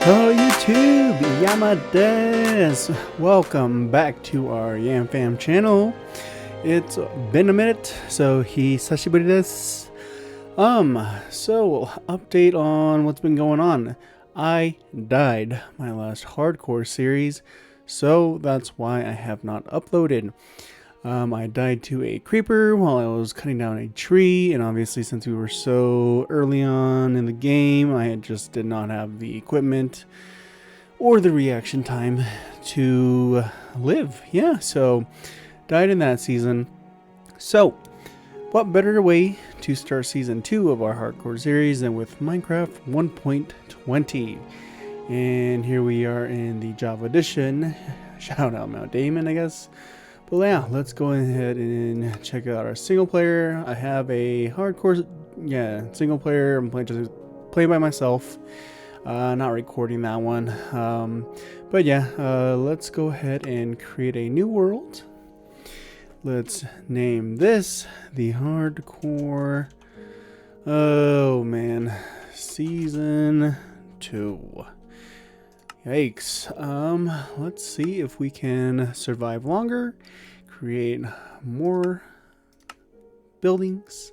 Hello YouTube, Yamades! Welcome back to our Yam Fam channel. It's been a minute, so hisashiburi desu. So update on what's been going on. I died my last hardcore series, so that's why I have not uploaded. I died to a creeper while I was cutting down a tree, and obviously since we were so early on in the game, I just did not have the equipment or the reaction time to live. Yeah, so died in that season. So, what better way to start season 2 of our hardcore series than with Minecraft 1.20? And here we are in the Java edition. Shout out Mount Damon, I guess. But yeah, let's go ahead and check out our single player. I have a hardcore, single player. I'm playing just play by myself. Not recording that one. But yeah, let's go ahead and create a new world. Let's name this the hardcore. Oh man, season 2. Yikes. Let's see if we can survive longer, create more buildings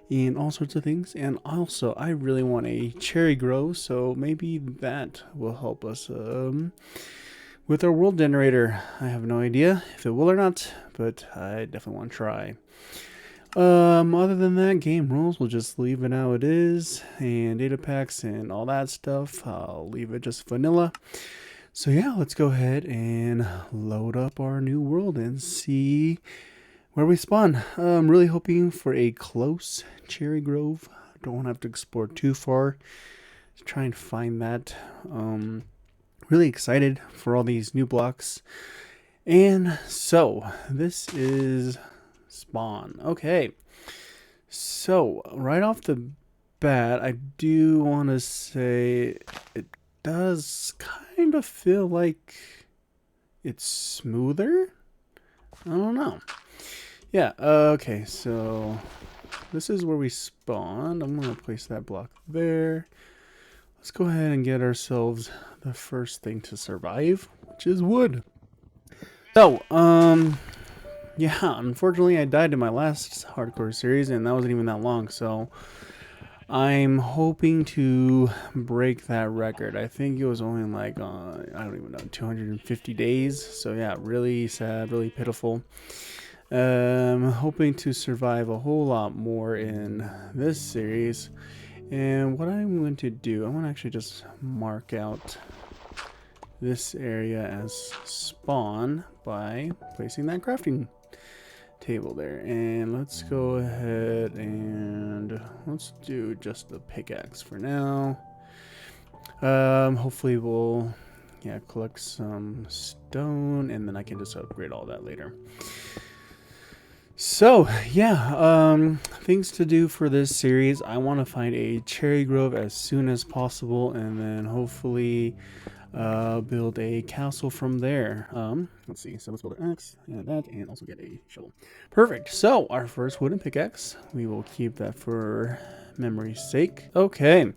and all sorts of things. And also, I really want a cherry grove, so maybe that will help us with our world generator. I have no idea if it will or not, but I definitely want to try. Other than that, game rules, we'll just leave it how it is, and data packs and all that stuff, I'll leave it just vanilla. So yeah, let's go ahead and load up our new world and see where we spawn. I'm really hoping for a close cherry grove. Don't have to explore too far to try and find that. Really excited for all these new blocks. And so this is spawn. Okay, so right off the bat, I do want to say it does kind of feel like it's smoother. I don't know. Yeah, okay, so this is where we spawned. I'm going to place that block there. Let's go ahead and get ourselves the first thing to survive, which is wood. So, yeah, unfortunately I died in my last hardcore series, and that wasn't even that long, so I'm hoping to break that record. I think it was only like, I don't even know, 250 days, so yeah, really sad, really pitiful. Hoping to survive a whole lot more in this series. And what I'm going to do, I'm going to actually just mark out this area as spawn by placing that crafting table there. And let's go ahead and let's do just the pickaxe for now. Hopefully we'll collect some stone, and then I can just upgrade all that later. So yeah, things to do for this series. I want to find a cherry grove as soon as possible, and then hopefully build a castle from there. Let's see, so let's build an axe and that, and also get a shovel. Perfect. So our first wooden pickaxe, we will keep that for memory's sake. Okay,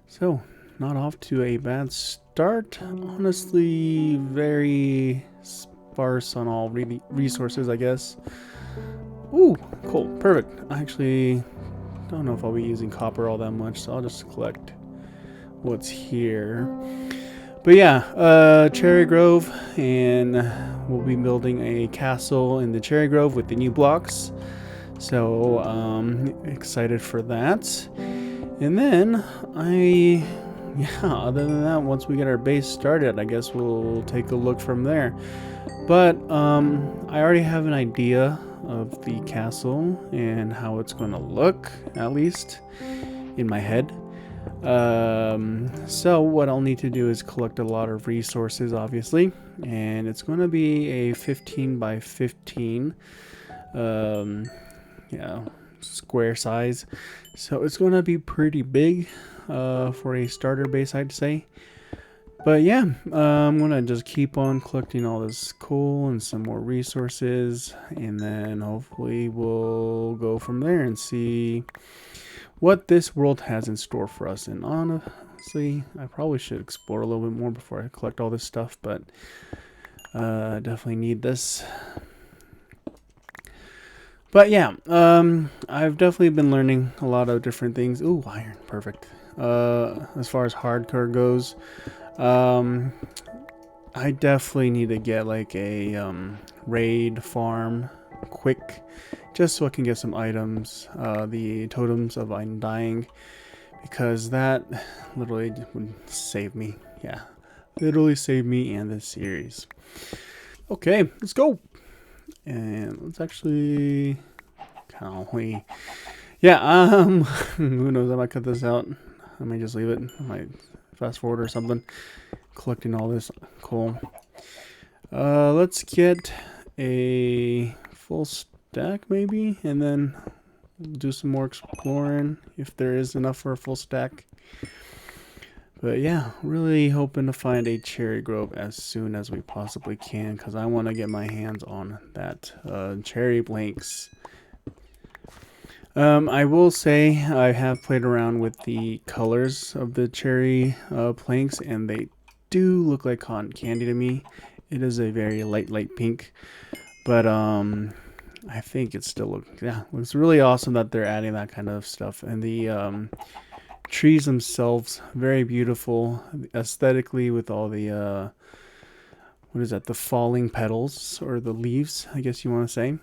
so not off to a bad start. Honestly, very sparse on all resources, I guess. Ooh, cool, perfect. I actually don't know if I'll be using copper all that much, so I'll just collect what's here. But yeah, Cherry Grove, and we'll be building a castle in the Cherry Grove with the new blocks. So, excited for that. And then, other than that, once we get our base started, I guess we'll take a look from there. But, I already have an idea of the castle and how it's going to look, at least in my head. So what I'll need to do is collect a lot of resources, obviously, and it's going to be a 15 by 15 square size, so it's going to be pretty big for a starter base, I'd say. But yeah, I'm gonna just keep on collecting all this coal and some more resources, and then hopefully we'll go from there and see what this world has in store for us. And honestly, I probably should explore a little bit more before I collect all this stuff, but definitely need this. But yeah, I've definitely been learning a lot of different things. Ooh, iron, perfect. As far as hardcore goes, um, I definitely need to get like a raid farm quick, just so I can get some items, the totems of undying, because that literally would save me. Yeah, literally save me and this series. Okay, let's go. And let's actually yeah, who knows, I might cut this out. I might just leave it. I might fast forward or something. Collecting all this coal. Let's get a full stack maybe, and then do some more exploring if there is enough for a full stack. But yeah, really hoping to find a cherry grove as soon as we possibly can, because I want to get my hands on that cherry blanks. I will say I have played around with the colors of the cherry planks, and they do look like cotton candy to me. It is a very light pink, but I think it still looks really awesome that they're adding that kind of stuff. And the trees themselves, very beautiful aesthetically, with all the what is that? The falling petals or the leaves, I guess you want to say.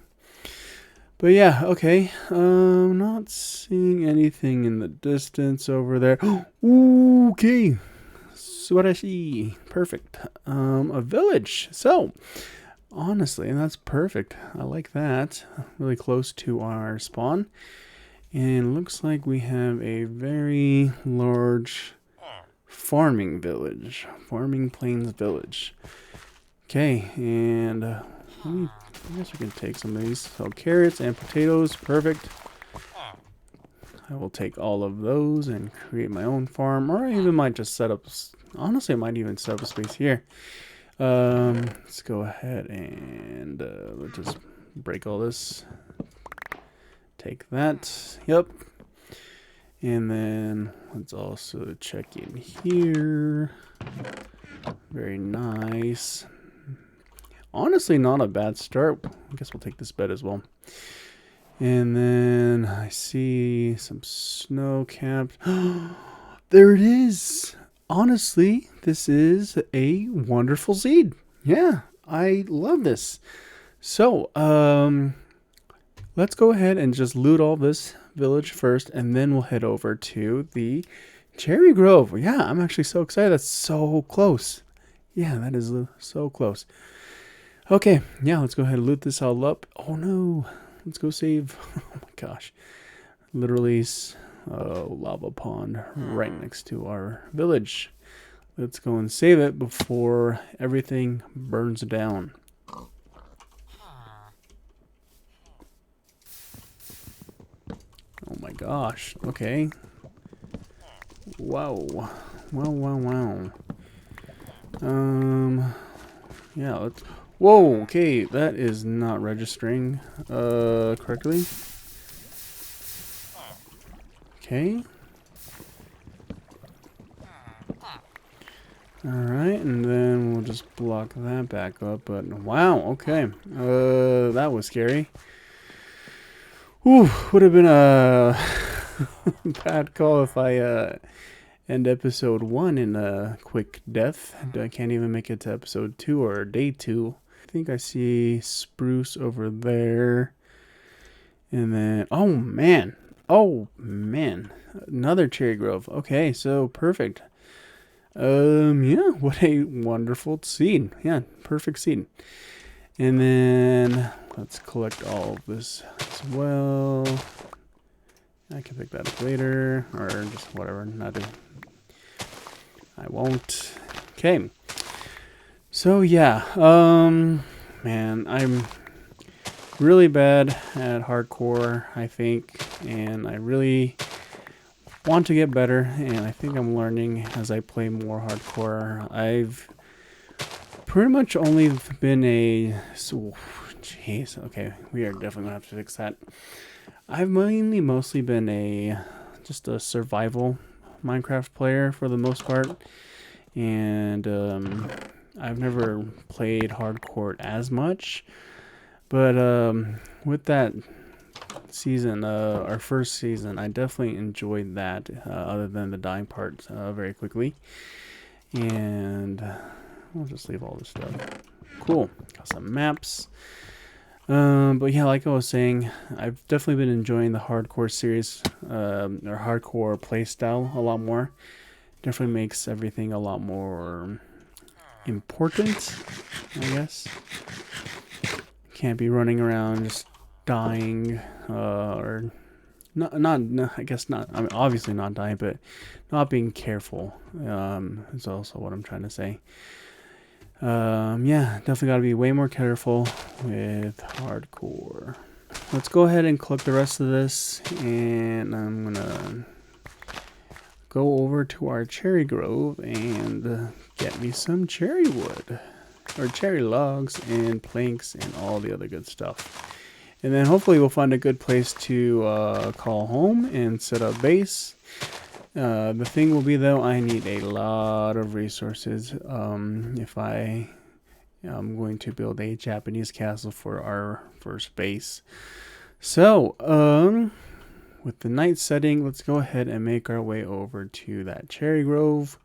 But yeah, okay. Not seeing anything in the distance over there. Okay. Surashi. Perfect. A village. So, honestly, that's perfect. I like that. Really close to our spawn. And looks like we have a very large farming village. Farming Plains village. Okay, and I guess we can take some of these. So carrots and potatoes, perfect. I will take all of those and create my own farm, or I even might just set up. Honestly, I might even set up a space here. Let's go ahead and let's just break all this. Take that. Yep. And then let's also check in here. Very nice. Honestly, not a bad start. I guess we'll take this bed as well. And then I see some snow capped. There it is. Honestly, this is a wonderful seed. Yeah, I love this. So, let's go ahead and just loot all this village first, and then we'll head over to the cherry grove. Yeah, I'm actually so excited. That's so close. Yeah, that is so close. Okay, yeah, let's go ahead and loot this all up. Oh no, let's go save. Oh my gosh, literally lava pond right next to our village. Let's go and save it before everything burns down. Oh my gosh, okay. Wow, wow. Yeah, let's... Whoa, okay, that is not registering correctly. Okay. Alright, and then we'll just block that back up, but wow, okay. That was scary. Ooh, would have been a bad call if I end episode 1 in a quick death. I can't even make it to episode 2 or day 2. I think I see spruce over there. And then, oh man, another cherry grove. Okay, so perfect. Yeah, what a wonderful seed. Yeah, perfect seed. And then let's collect all of this as well. I can pick that up later, or just whatever. I won't. Okay. So yeah, man, I'm really bad at hardcore, I think, and I really want to get better, and I think I'm learning as I play more hardcore. I've pretty much only been a... Jeez, okay, we are definitely gonna have to fix that. I've mostly been just a survival Minecraft player for the most part, and I've never played hardcore as much. But with that season, our first season, I definitely enjoyed that, other than the dying part very quickly. And I'll just leave all this stuff. Cool. Got some maps. But yeah, like I was saying, I've definitely been enjoying the hardcore series, or hardcore playstyle a lot more. Definitely makes everything a lot more important, I guess. Can't be running around just dying, or not, I guess not. I mean, obviously not dying, but not being careful. Is also what I'm trying to say. Yeah, definitely got to be way more careful with hardcore. Let's go ahead and collect the rest of this, and I'm gonna go over to our cherry grove and get me some cherry wood, or cherry logs and planks and all the other good stuff. And then hopefully we'll find a good place to call home and set up base. The thing will be, though, I need a lot of resources if I am going to build a Japanese castle for our first base. So, with the night setting, let's go ahead and make our way over to that cherry grove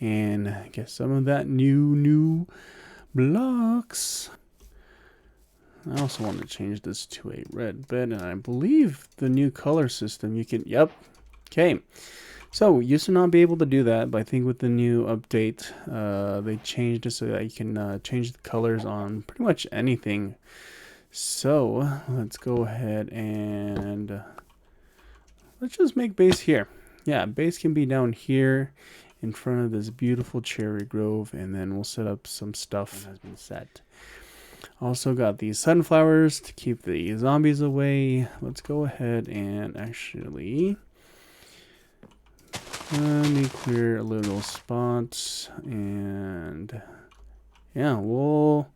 and get some of that new blocks. I also want to change this to a red bed, and I believe the new color system you can, yep, okay. So, used to not be able to do that, but I think with the new update, they changed it so that you can change the colors on pretty much anything. So, let's go ahead and let's just make base here. Yeah, base can be down here in front of this beautiful cherry grove, and then we'll set up some stuff that has been set. Also got these sunflowers to keep the zombies away. Let's go ahead and actually let me clear a little spots, and yeah, well,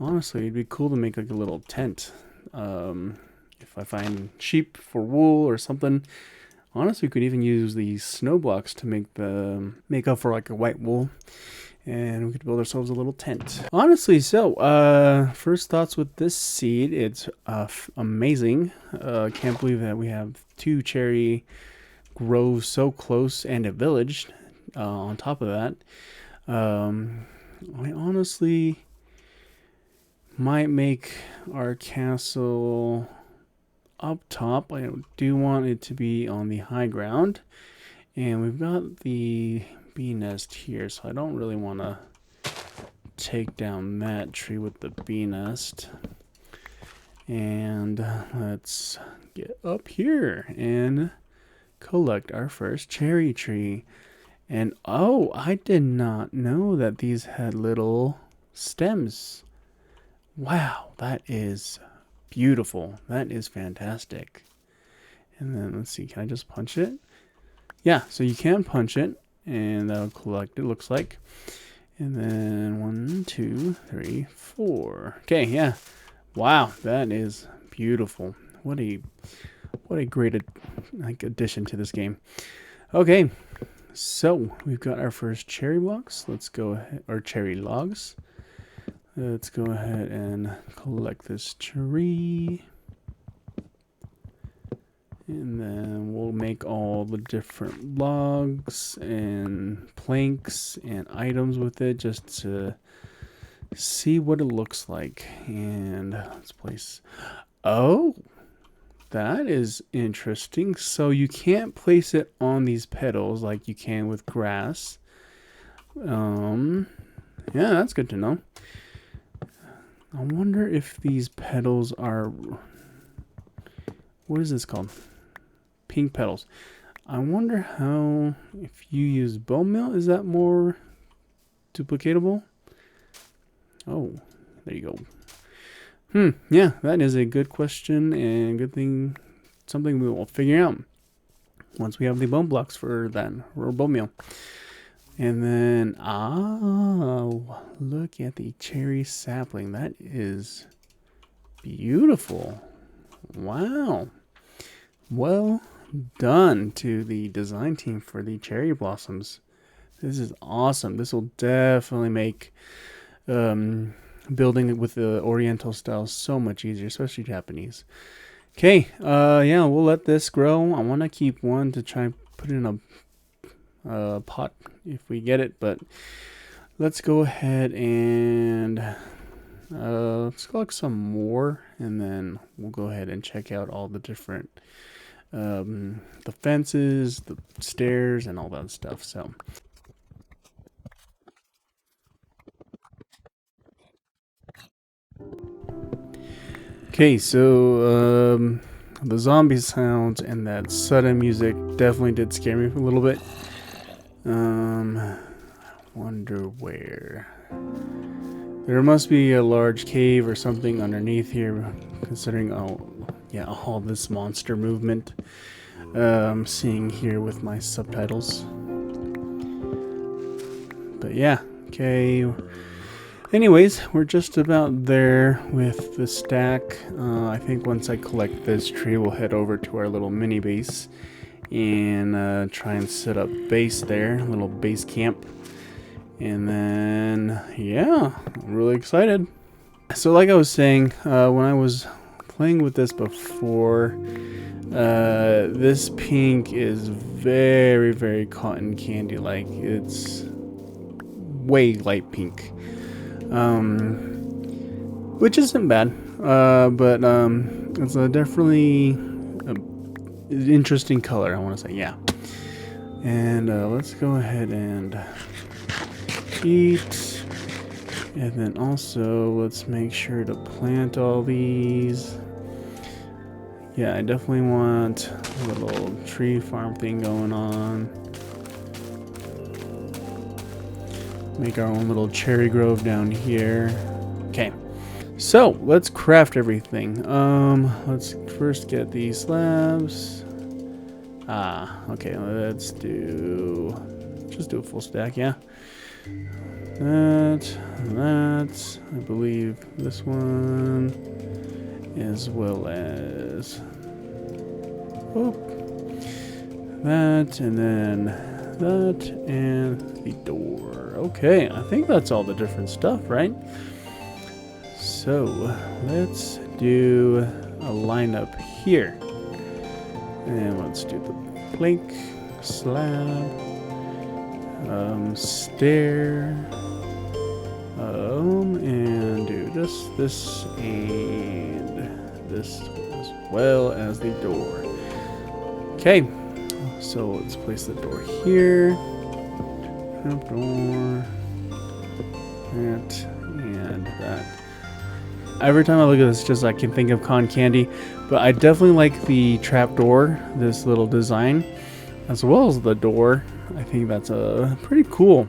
honestly, it'd be cool to make like a little tent. If I find sheep for wool or something, honestly, we could even use these snow blocks to make up for like a white wool, and we could build ourselves a little tent. Honestly, so first thoughts with this seed, it's amazing. Can't believe that we have 2 cherry groves so close and a village on top of that. I honestly might make our castle up top. I do want it to be on the high ground, and we've got the bee nest here, so I don't really want to take down that tree with the bee nest. And let's get up here and collect our first cherry tree. And oh, I did not know that these had little stems. Wow, that is beautiful. That is fantastic. And then let's see, can I just punch it? Yeah, so you can punch it, and that'll collect, it looks like. And then 1, 2, 3, 4. Okay, yeah. Wow, that is beautiful. What a great addition to this game. Okay, so we've got our first cherry blocks. Let's go ahead, or cherry logs. Let's go ahead and collect this tree. And then we'll make all the different logs and planks and items with it just to see what it looks like. And let's place... Oh, that is interesting. So you can't place it on these petals like you can with grass. Yeah, that's good to know. I wonder if these petals are... What is this called? Pink petals. I wonder how, if you use bone meal, is that more duplicatable? Oh, there you go. Yeah, that is a good question and good thing, something we will figure out once we have the bone blocks for that, or bone meal. And then, oh, look at the cherry sapling. That is beautiful. Wow. Well, done to the design team for the cherry blossoms. This is awesome. This will definitely make um, building it with the Oriental style so much easier, especially Japanese. Okay, yeah, we'll let this grow. I want to keep one to try and put in a pot if we get it, but let's go ahead and let's collect some more, and then we'll go ahead and check out all the different the fences, the stairs, and all that stuff. So. Okay, so the zombie sounds and that sudden music definitely did scare me a little bit. Wonder where. There must be a large cave or something underneath here, considering all this monster movement. Seeing here with my subtitles. But yeah, okay. Anyways, we're just about there with the stack. I think once I collect this tree, we'll head over to our little mini base and try and set up base there, little base camp. And then, yeah, I'm really excited. So like I was saying, when I was playing with this before, this pink is very, very cotton candy-like. It's way light pink. Which isn't bad, but it's a definitely an interesting color, I want to say, yeah. And let's go ahead and eat, and then also let's make sure to plant all these. Yeah, I definitely want a little tree farm thing going on. Make our own little cherry grove down here. Okay, so let's craft everything. Let's first get these slabs. Okay, let's just do a full stack, yeah. That, I believe this one, as well as that, and then that, and the door. Okay, I think that's all the different stuff, right? So let's do a lineup here, and let's do the plank, slab, stair, and do this, and this, as well as the door. Okay, so let's place the door here. Trap door, that, and that. Every time I look at this, just I can think of cotton candy, but I definitely like the trap door, this little design, as well as the door. I think that's pretty cool.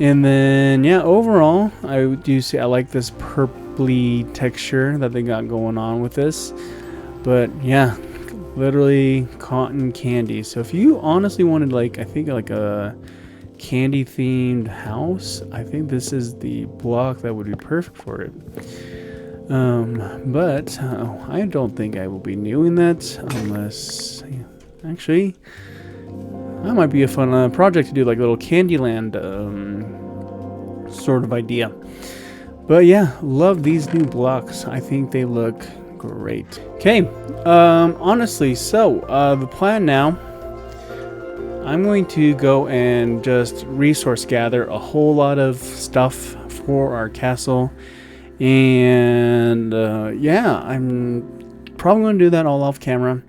And then, yeah, overall, I do see I like this purpley texture that they got going on with this. But yeah, literally cotton candy. So if you honestly wanted, like, I think like a candy themed house, I think this is the block that would be perfect for it. But I don't think I will be doing that unless, actually, that might be a fun project to do, like a little Candyland sort of idea. But yeah, love these new blocks. I think they look great. Okay, honestly, so the plan now, I'm going to go and just resource gather a whole lot of stuff for our castle. And yeah, I'm probably going to do that all off camera.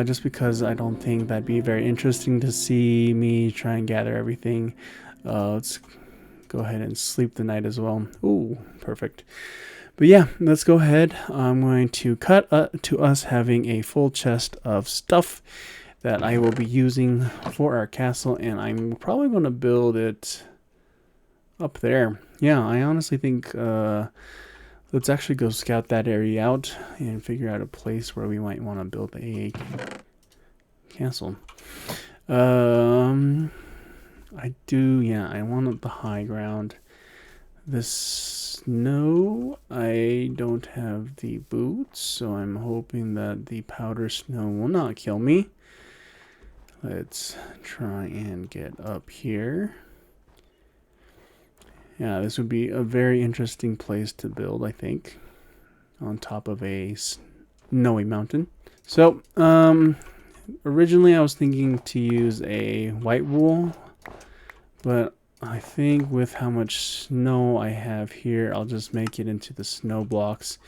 Just because I don't think that'd be very interesting to see me try and gather everything. Let's go ahead and sleep the night as well. Ooh, perfect. But yeah, let's go ahead. I'm going to cut to us having a full chest of stuff that I will be using for our castle, and I'm probably going to build it up there. Yeah, I honestly think let's actually go scout that area out and figure out a place where we might want to build a castle. I wanted the high ground. This snow. I don't have the boots, so I'm hoping that the powder snow will not kill me. Let's try and get up here. Yeah, this would be a very interesting place to build, I think, on top of a snowy mountain. So, originally I was thinking to use a white wool, but I think with how much snow I have here, I'll just make it into the snow blocks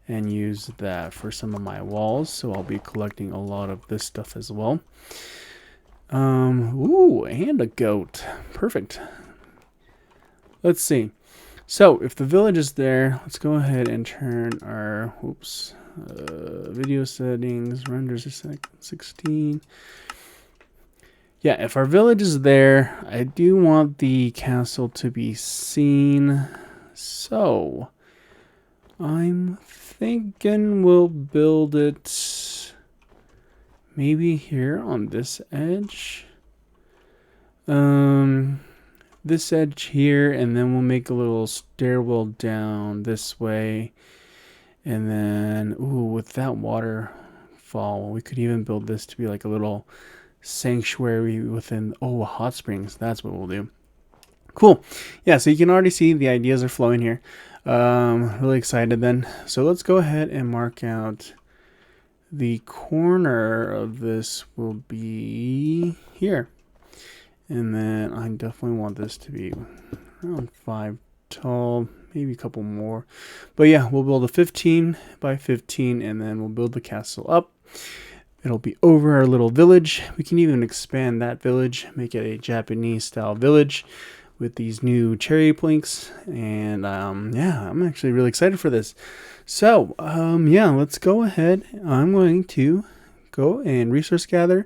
and use that for some of my walls. So I'll be collecting a lot of this stuff as well. Ooh, and a goat. Perfect. Let's see. So if the village is there, let's go ahead and turn our, video settings, renders to 16. Yeah, if our village is there, I do want the castle to be seen. So I'm thinking we'll build it maybe here on this edge. This edge here, and then we'll make a little stairwell down this way. And then, ooh, with that waterfall, we could even build this to be like a little sanctuary within, hot springs. That's what we'll do. Cool. Yeah, so you can already see the ideas are flowing here. Really excited then. So let's go ahead and mark out the corner of this will be here. And then I definitely want this to be around 5 tall, maybe a couple more. But yeah, we'll build a 15 by 15 and then we'll build the castle up. It'll be over our little village. We can even expand that village, make it a Japanese style village with these new cherry planks. And yeah, I'm actually really excited for this. So yeah, let's go ahead. I'm going to go and resource gather,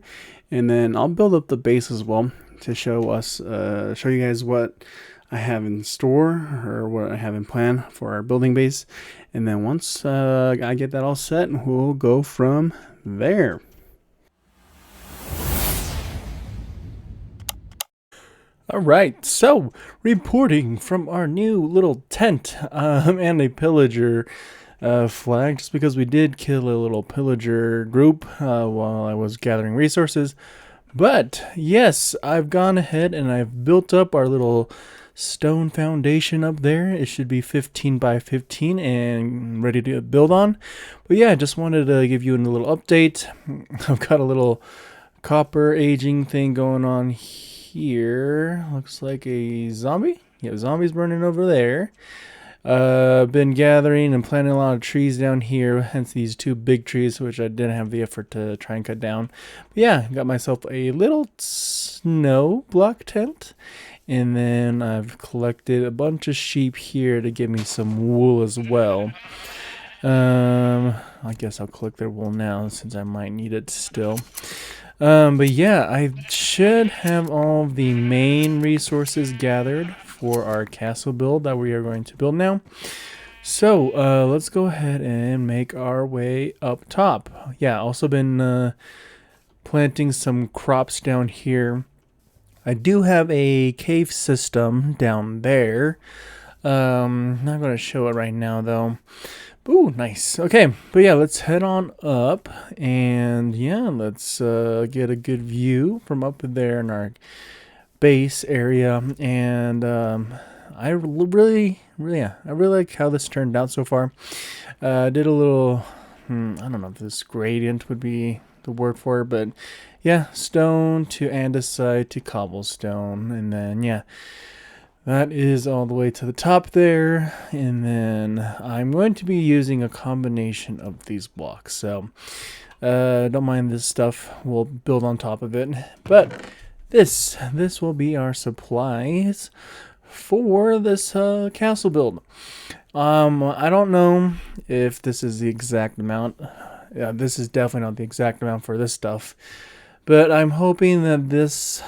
and then I'll build up the base as well to show you guys what I have in store or what I have in plan for our building base. And then once I get that all set, we'll go from there. All right, so reporting from our new little tent and a pillager flag, just because we did kill a little pillager group while I was gathering resources. But yes, I've gone ahead and I've built up our little stone foundation up there. It should be 15 by 15 and ready to build on. But yeah, I just wanted to give you a little update. I've got a little copper aging thing going on here. Looks like a zombie. Yeah, zombies burning over there. Been gathering and planting a lot of trees down here, hence these two big trees, which I didn't have the effort to try and cut down. But yeah, got myself a little snow block tent, and then I've collected a bunch of sheep here to give me some wool as well. I guess I'll collect their wool now since I might need it still. But yeah, I should have all the main resources gathered for our castle build that we are going to build now. So let's go ahead and make our way up top. Yeah, also been planting some crops down here. I do have a cave system down there. Not going to show it right now though. Ooh, nice. Okay, but yeah, let's head on up, and yeah, let's get a good view from up there in our base area. And I really like how this turned out so far. Did a little, I don't know if this gradient would be the word for it, but yeah, stone to andesite to cobblestone, and then yeah. That is all the way to the top there, and then I'm going to be using a combination of these blocks, so don't mind this stuff. We'll build on top of it, but this will be our supplies for this castle build. I don't know if this is the exact amount. Yeah, this is definitely not the exact amount for this stuff. But I'm hoping that this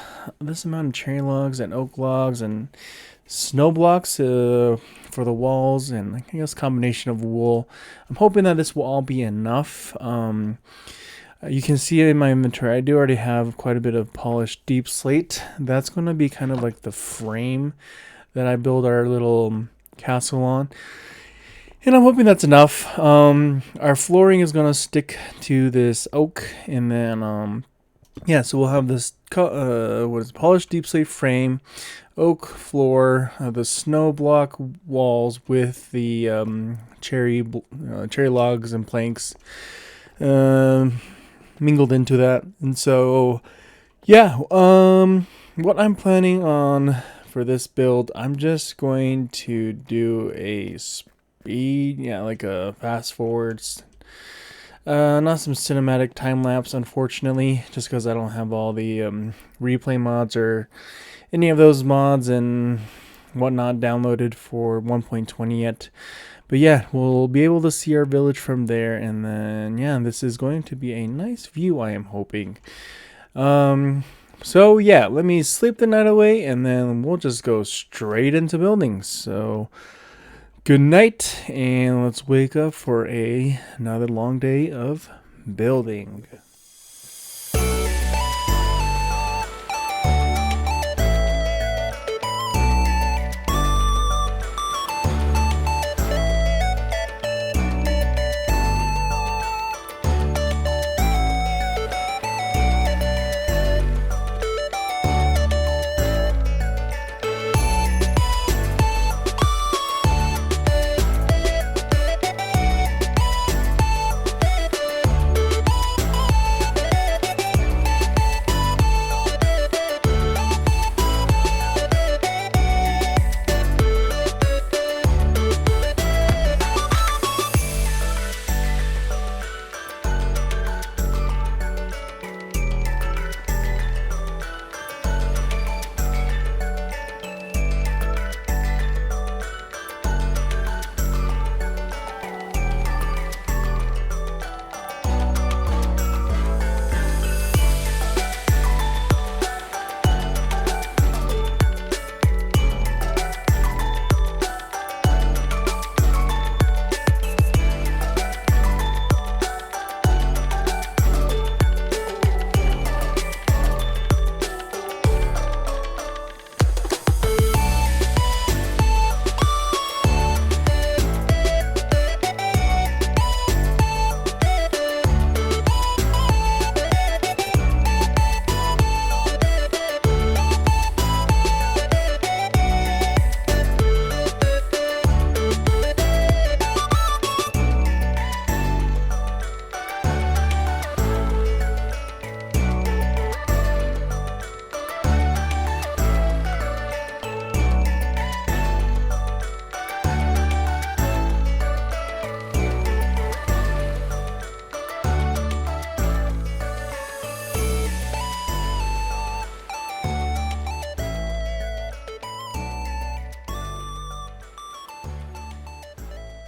amount of cherry logs and oak logs and snow blocks for the walls and I guess combination of wool, I'm hoping that this will all be enough. You can see in my inventory, I do already have quite a bit of polished deep slate. That's going to be kind of like the frame that I build our little castle on. And I'm hoping that's enough. Our flooring is gonna stick to this oak, and then yeah, so we'll have this polished deep slate frame, oak floor, the snow block walls with the cherry logs and planks mingled into that. And so yeah, what I'm planning on for this build, I'm just going to do a speed, yeah, like a fast forwards. Not some cinematic time lapse, unfortunately, just because I don't have all the replay mods or any of those mods and whatnot downloaded for 1.20 yet. But yeah, we'll be able to see our village from there, and then yeah, this is going to be a nice view, I am hoping. So yeah, let me sleep the night away, and then we'll just go straight into buildings. So good night, and let's wake up for another long day of building.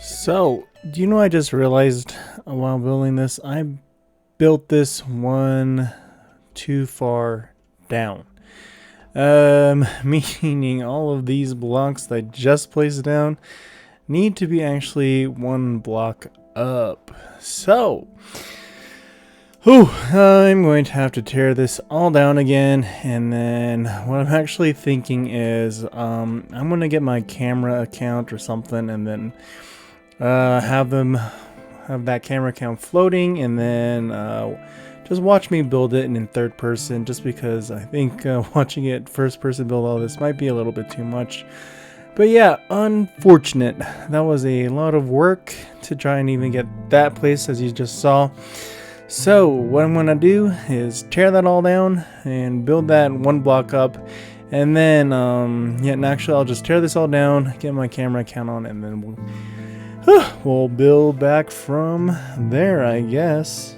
So, do you know I just realized while building this, I built this one too far down. Meaning all of these blocks that I just placed down need to be actually one block up. So, I'm going to have to tear this all down again, and then what I'm actually thinking is I'm going to get my camera account or something, and then have that camera account floating, and then just watch me build it in third person, just because I think watching it first person build all this might be a little bit too much. But yeah, unfortunate. That was a lot of work to try and even get that place, as you just saw. So what I'm gonna do is tear that all down and build that one block up, and then yeah, and actually I'll just tear this all down, get my camera account on, and then we'll build back from there, I guess.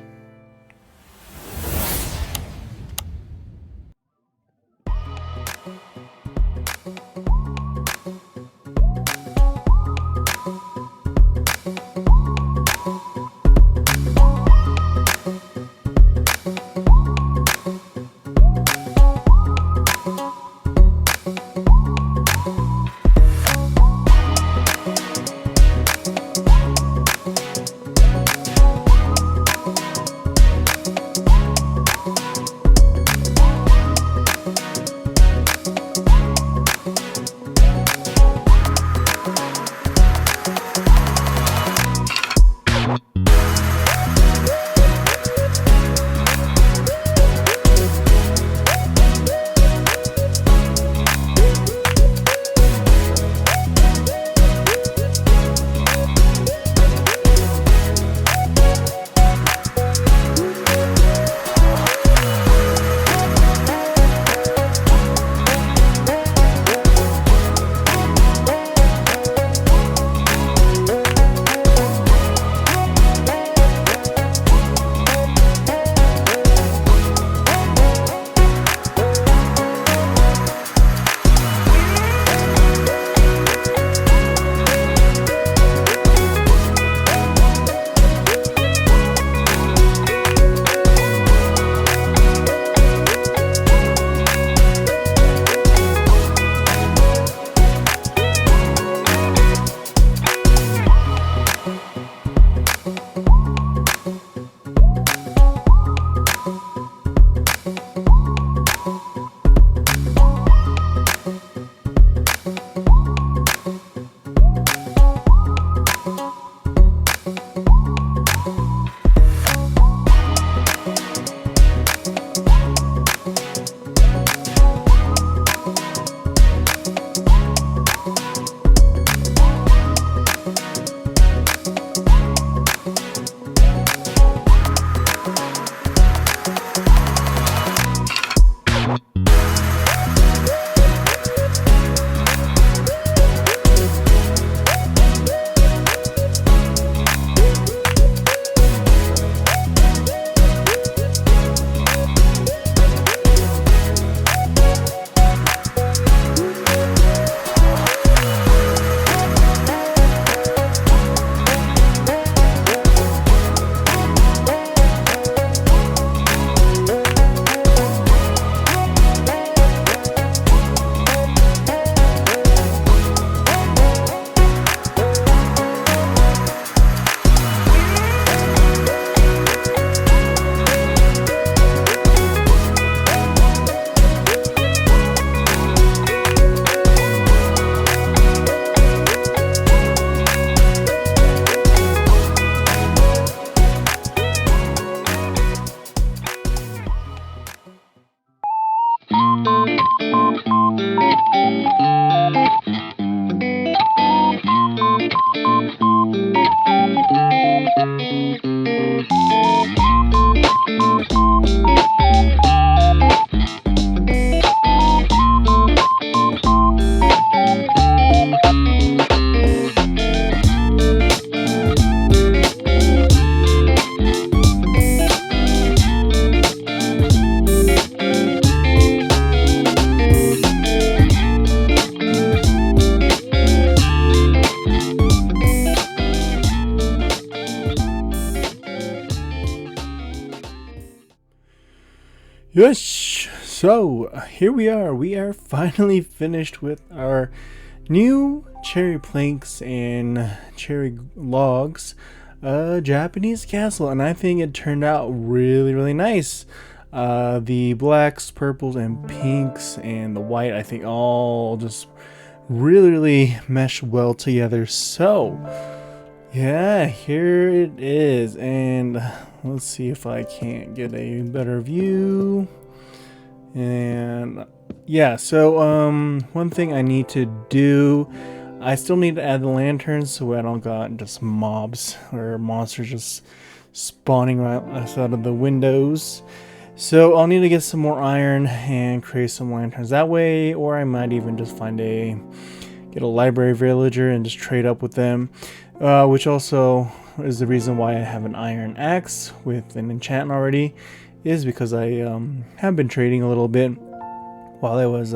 Yes, so here we are. We are finally finished with our new cherry planks and cherry logs Japanese castle, and I think it turned out really nice. The blacks, purples, and pinks, and the white, I think all just really mesh well together. So yeah, here it is, and let's see if I can't get a better view. And yeah, so one thing I need to do, I still need to add the lanterns so I don't got just mobs or monsters just spawning right outside of the windows. So I'll need to get some more iron and create some lanterns that way, or I might even just get a library villager and just trade up with them, which also is the reason why I have an iron axe with an enchantment already, is because I have been trading a little bit while I was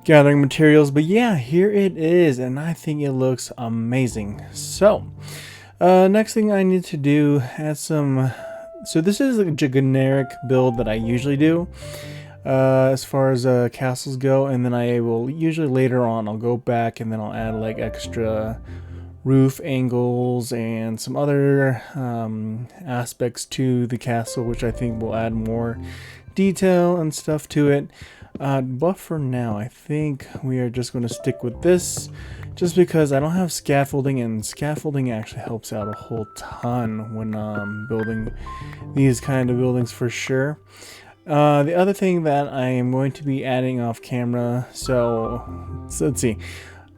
gathering materials. But yeah, here it is, and I think it looks amazing. So next thing I need to do, add some. So this is a generic build that I usually do as far as castles go, and then I will usually later on I'll go back and then I'll add like extra roof angles and some other aspects to the castle, which I think will add more detail and stuff to it. But for now, I think we are just going to stick with this, just because I don't have scaffolding, and scaffolding actually helps out a whole ton when building these kind of buildings for sure. The other thing that I am going to be adding off camera, so let's see.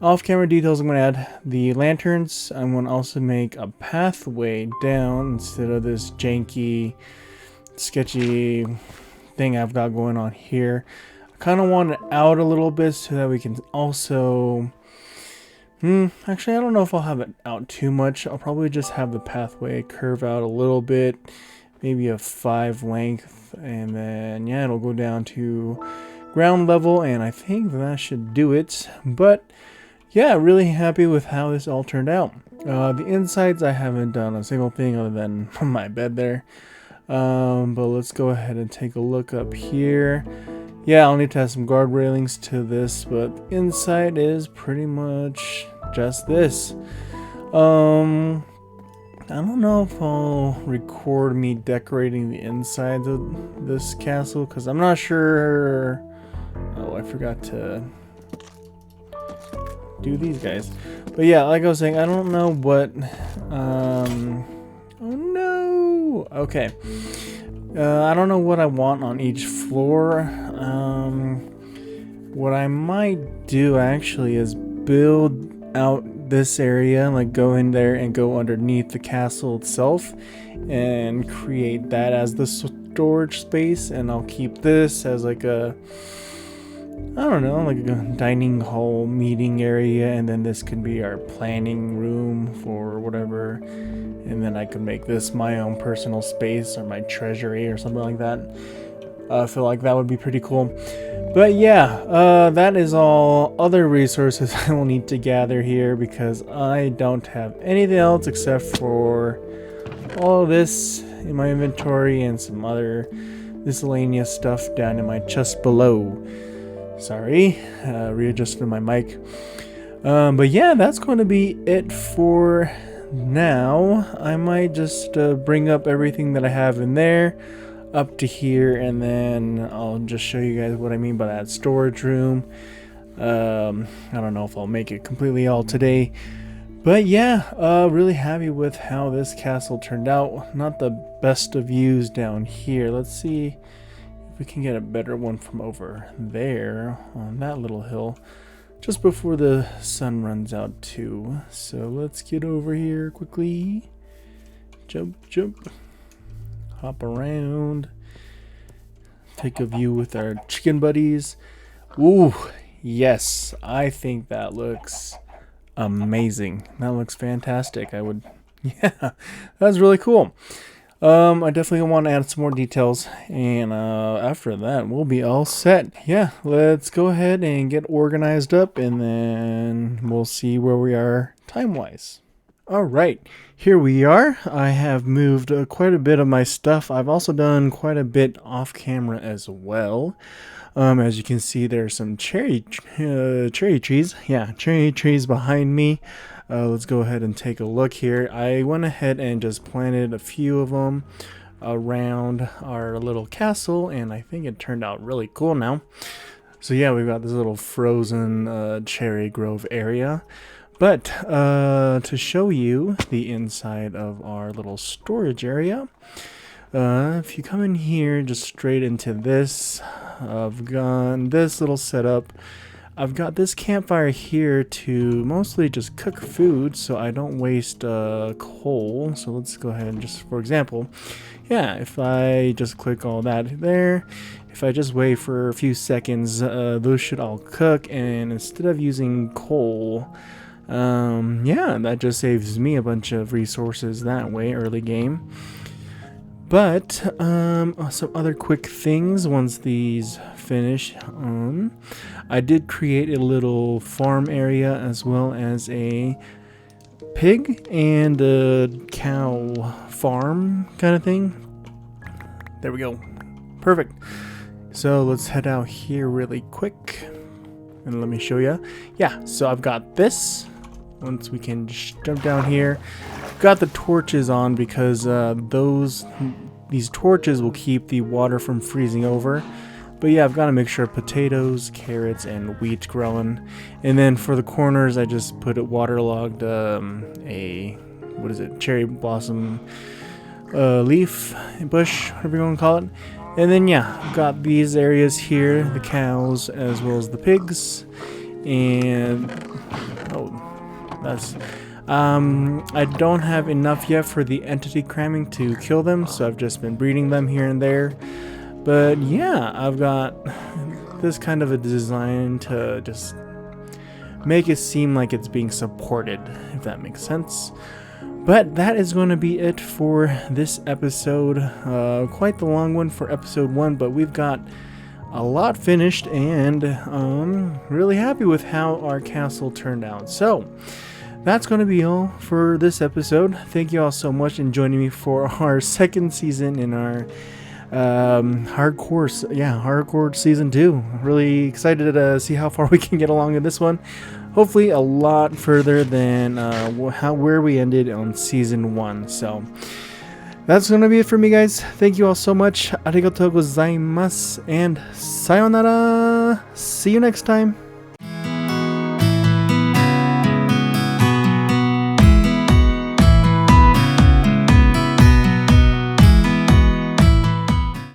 Off camera details, I'm going to add the lanterns. I'm going to also make a pathway down instead of this janky, sketchy thing I've got going on here. I kind of want it out a little bit so that we can also... actually, I don't know if I'll have it out too much. I'll probably just have the pathway curve out a little bit, maybe a 5 length, and then yeah, it'll go down to ground level, and I think that should do it. But yeah, really happy with how this all turned out. The insides, I haven't done a single thing other than my bed there. But let's go ahead and take a look up here. Yeah, I'll need to add some guard railings to this, but inside is pretty much just this. I don't know if I'll record me decorating the insides of this castle, because I'm not sure. Oh, I forgot to do these guys. But yeah, like I was saying, I don't know what oh no, okay, I don't know what I want on each floor. What I might do actually is build out this area, like go in there and go underneath the castle itself and create that as the storage space, and I'll keep this as like a, I don't know, like a dining hall meeting area, and then this could be our planning room for whatever, and then I could make this my own personal space or my treasury or something like that. I feel like that would be pretty cool. But yeah, that is all other resources I will need to gather here, because I don't have anything else except for all of this in my inventory and some other miscellaneous stuff down in my chest below. Sorry, readjusted my mic. But yeah, that's going to be it for now. I might just bring up everything that I have in there up to here, and then I'll just show you guys what I mean by that storage room. I don't know if I'll make it completely all today, but yeah, really happy with how this castle turned out. Not the best of views down here. Let's see if we can get a better one from over there on that little hill just before the sun runs out too. So let's get over here quickly. Jump, hop around, take a view with our chicken buddies. Ooh, yes, I think that looks amazing. That looks fantastic. Yeah, that's really cool. I definitely want to add some more details, and after that we'll be all set. Yeah, let's go ahead and get organized up, and then we'll see where we are time-wise. All right, here we are. I have moved quite a bit of my stuff. I've also done quite a bit off camera as well. As you can see, there's some cherry trees. Yeah, cherry trees behind me. Let's go ahead and take a look here. I went ahead and just planted a few of them around our little castle, and I think it turned out really cool now. So yeah, we've got this little frozen cherry grove area. But to show you the inside of our little storage area, if you come in here just straight into this, I've got this little setup. I've got this campfire here to mostly just cook food so I don't waste coal. So let's go ahead and just, for example, yeah, if I just click all that there, if I just wait for a few seconds, those should all cook, and instead of using coal, yeah, that just saves me a bunch of resources that way early game. But some other quick things once these finish. I did create a little farm area as well as a pig and a cow farm kind of thing. There we go. Perfect. So let's head out here really quick and let me show you. Yeah, so I've got this. Once we can just jump down here, got the torches on because these torches will keep the water from freezing over. But yeah, I've got to make sure potatoes, carrots, and wheat growing. And then for the corners, I just put it waterlogged cherry blossom leaf bush, whatever you want to call it. And then yeah, I've got these areas here, the cows as well as the pigs, and I don't have enough yet for the entity cramming to kill them, so I've just been breeding them here and there. But yeah, I've got this kind of a design to just make it seem like it's being supported, if that makes sense. But that is going to be it for this episode. Quite the long one for episode 1, but we've got a lot finished, and really happy with how our castle turned out. So that's going to be all for this episode. Thank you all so much in joining me for our second season in our hardcore season 2. Really excited to see how far we can get along in this one. Hopefully a lot further than where we ended on season 1. So that's going to be it for me, guys. Thank you all so much. Arigatou gozaimasu and sayonara. See you next time.